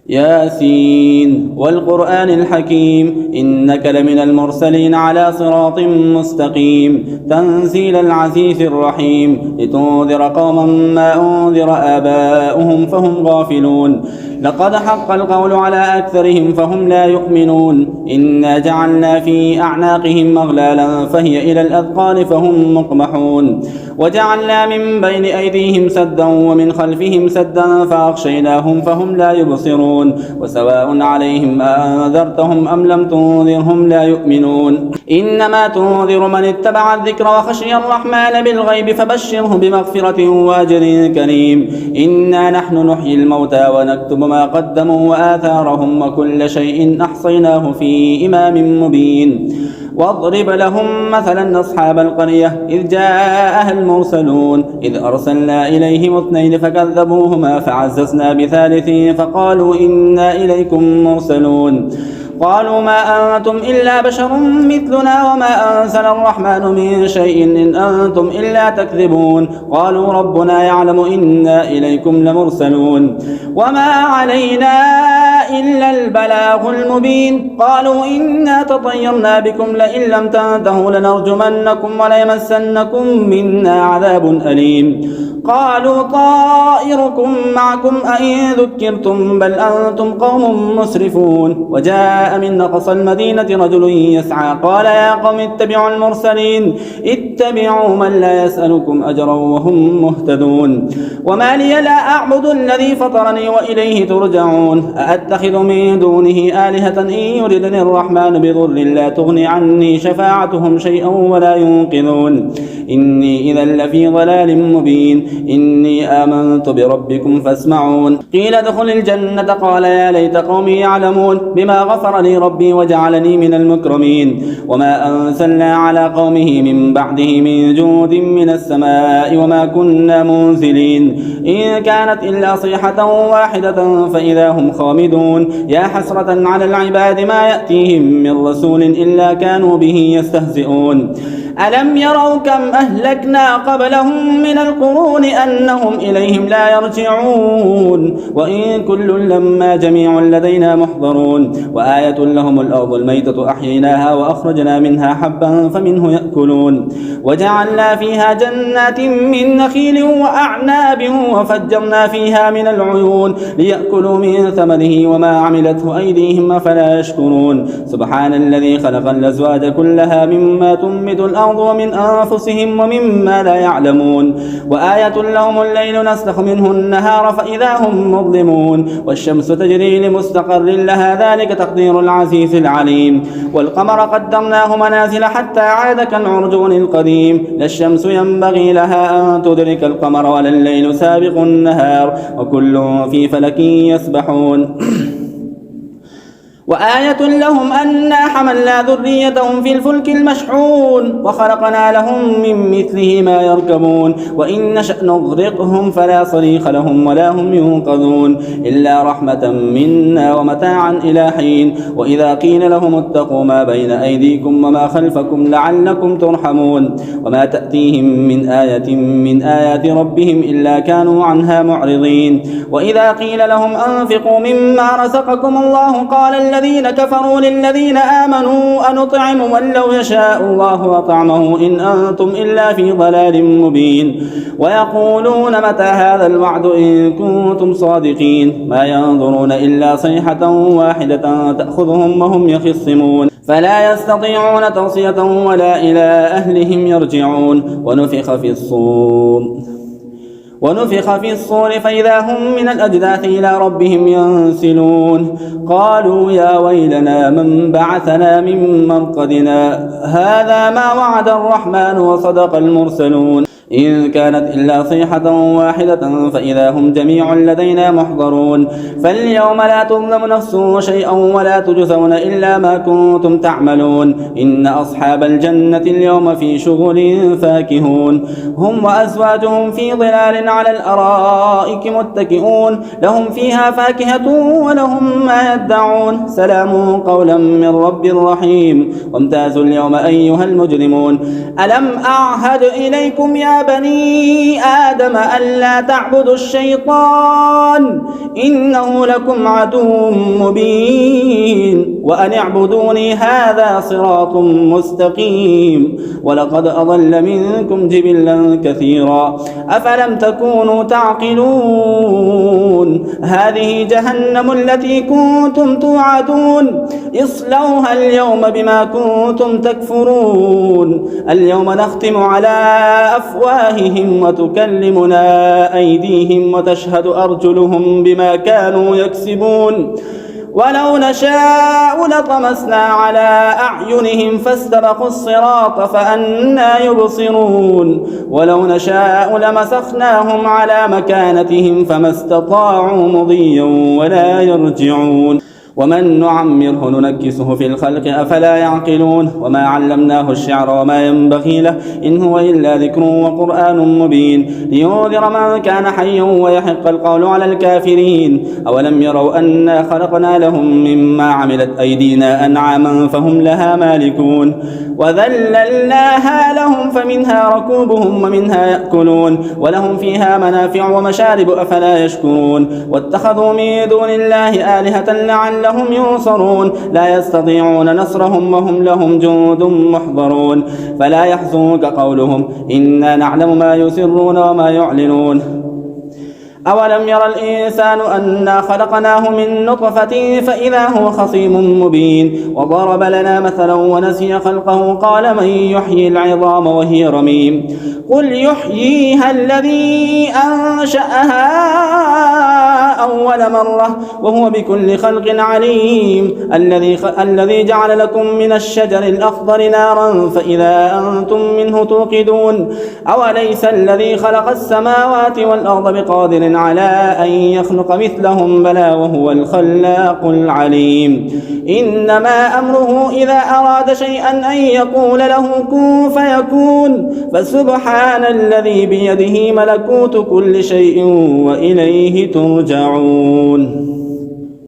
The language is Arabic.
ياسين والقرآن الحكيم إنك لمن المرسلين على صراط مستقيم تنزيل العزيز الرحيم لتنذر قوما ما أنذر آباؤهم فهم غافلون لقد حق القول على أكثرهم فهم لا يؤمنون إنا جعلنا في أعناقهم أغلالا فهي إلى الأذقان فهم مقمحون وجعلنا من بين أيديهم سدا ومن خلفهم سدا فأغشيناهم فهم لا يبصرون وسواء عليهم أنذرتهم أم لم تنذرهم لا يؤمنون إنما تنذر من اتبع الذكر وخشي الرحمن بالغيب فبشره بمغفرة وأجر كريم إنا نحن نحيي الموتى ونكتب ما قدموا وآثارهم وكل شيء أحصيناه في إمام مبين واضرب لهم مثلا أصحاب القرية إذ جاءها المرسلون إذ أرسلنا إليهم 2 فكذبوهما فعززنا بثالث فقالوا إنا إليكم مرسلون قالوا ما أنتم إلا بشر مثلنا وما أنزل الرحمن من شيء إن أنتم إلا تكذبون قالوا ربنا يعلم إنا إليكم لمرسلون وما علينا إلا البلاغ المبين قالوا إنا تطيرنا بكم لئن لم تنتهوا لنرجمنكم وليمسنكم منا عذاب أليم قالوا طائركم معكم أئن ذكرتم بل أنتم قوم مسرفون وجاء من أقصى المدينة رجل يسعى قال يا قوم اتبعوا المرسلين اتبعوا من لا يسألكم أجرا وهم مهتدون وما لي لا أعبد الذي فطرني وإليه ترجعون أأتخذ من دونه آلهة إن يردني الرحمن بضر لا تغني عني شفاعتهم شيئا ولا ينقذون إني إذا لفي ضلال مبين إني آمنت بربكم فاسمعون قيل ادخل الجنة قال يا ليت قومي يعلمون بما غفر لي ربي وجعلني من المكرمين وما أنزلنا على قومه من بعده من جود من السماء وما كنا منزلين إن كانت إلا صيحة واحدة فإذا هم خامدون يا حسرة على العباد ما يأتيهم من رسول إلا كانوا به يستهزئون ألم يروا كم أهلكنا قبلهم من القرون أنهم إليهم لا يرجعون وإن كل لما جميع لدينا محضرون وآية لهم الأرض الميتة أحييناها وأخرجنا منها حبا فمنه يأكلون وجعلنا فيها جنات من نخيل وأعناب وفجرنا فيها من العيون ليأكلوا من ثمره وما عملته أيديهم فلا يشكرون سبحان الذي خلق الأزواج كلها مما تنبت الأرض ومن أنفسهم ومما لا يعلمون وآية لهم الليل نسلخ منه النهار فإذا هم مظلمون والشمس تجري لمستقر لها ذلك تقدير العزيز العليم والقمر قدرناه منازل حتى عاد كالعرجون القديم لا الشمس ينبغي لها أن تدرك القمر ولا الليل سابق النهار وكل في فلك يسبحون وآية لهم أنا حملنا ذريتهم في الفلك المشحون وخلقنا لهم من مثله ما يركبون وإن نشأ نغرقهم فلا صريخ لهم ولا هم ينقذون إلا رحمة منا ومتاعا إلى حين وإذا قيل لهم اتقوا ما بين أيديكم وما خلفكم لعلكم ترحمون وما تأتيهم من آية من آيات ربهم إلا كانوا عنها معرضين وإذا قيل لهم أنفقوا مما رزقكم الله قال الذين كفروا للذين آمنوا أنطعم من لو يشاء الله أطعمه إن أنتم إلا في ضلال مبين ويقولون متى هذا الوعد إن كنتم صادقين ما ينظرون إلا صيحة واحدة تأخذهم وهم يخصمون فلا يستطيعون توصية ولا إلى أهلهم يرجعون ونفخ في الصور فإذا هم من الأجداث إلى ربهم ينسلون قالوا يا ويلنا من بعثنا من مرقدنا هذا ما وعد الرحمن وصدق المرسلون إن كانت إلا صيحة واحدة فإذا هم جميع لدينا محضرون فاليوم لا تظلم نفس شيئا ولا تجزون إلا ما كنتم تعملون إن أصحاب الجنة اليوم في شغل فاكهون هم وأزواجهم في ظلال على الأرائك متكئون لهم فيها فاكهة ولهم ما يدعون سلام قولا من رب رحيم وامتازوا اليوم أيها المجرمون ألم أعهد إليكم يا يا بني آدم ألا تعبدوا الشيطان إنه لكم عدو مبين وأن اعبدوني هذا صراط مستقيم ولقد أضل منكم جبلا كثيرا أفلم تكونوا تعقلون هذه جهنم التي كنتم توعدون اصلوها اليوم بما كنتم تكفرون اليوم نختم على أفواههم وتكلمنا أيديهم وتشهد أرجلهم بما كانوا يكسبون ولو نشاء لطمسنا على أعينهم فاستبقوا الصراط فأنى يبصرون ولو نشاء لمسخناهم على مكانتهم فما استطاعوا مضيا ولا يرجعون ومن نعمره ننكسه في الخلق أفلا يعقلون وما علمناه الشعر وما ينبغي له إن هو إلا ذكر وقرآن مبين لينذر من كان حيا ويحق القول على الكافرين أولم يروا أنا خلقنا لهم مما عملت أيدينا أنعاما فهم لها مالكون وذللناها لهم فمنها ركوبهم ومنها يأكلون ولهم فيها منافع ومشارب أفلا يشكرون واتخذوا من دون الله آلهة لعلهم ينصرون لا يستطيعون نصرهم وهم لهم جند محضرون فلا يحزنك قولهم إنا نعلم ما يسرون وما يعلنون أولم ير الإنسان أنا خلقناه من نطفة فإذا هو خصيم مبين وضرب لنا مثلا ونسي خلقه قال من يحيي العظام وهي رميم قل يحييها الذي أنشأها أول مرة وهو بكل خلق عليم الذي جعل لكم من الشجر الأخضر نارا فإذا أنتم منه توقدون أوليس الذي خلق السماوات والأرض بقادر على أن يخلق مثلهم بلى وهو الخلاق العليم إنما أمره إذا أراد شيئا أن يقول له كن فيكون فسبحان الذي بيده ملكوت كل شيء وإليه ترجعون